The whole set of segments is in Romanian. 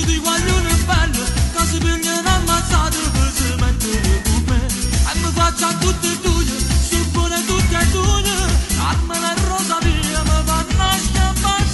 di guaglione bello, che si pigliano ammazzate per si mettere con me. E mi faccia tutte e due, suppone tutte e due, Carmen e Rosalia mi fanno a sciampare.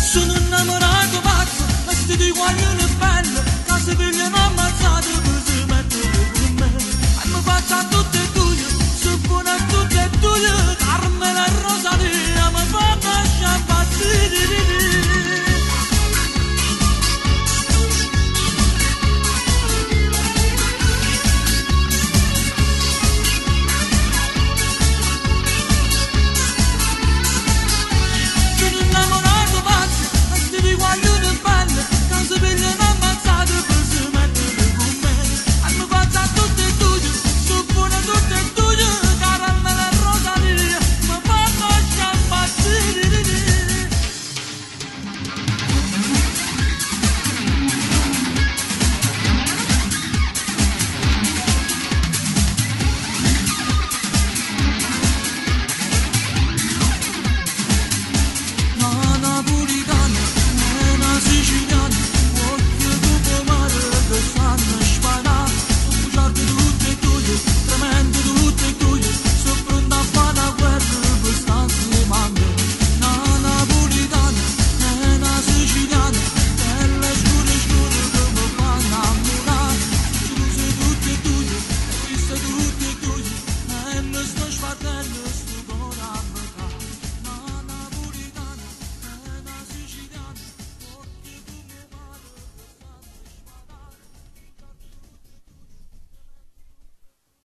Sono innamorato pazzo, vestito di guaglione bello, che si pigliano ammazzate per si mettere con me. E mi faccia tutte e due, suppone tutte e due, Carmen e Rosalia mi fanno sciampare.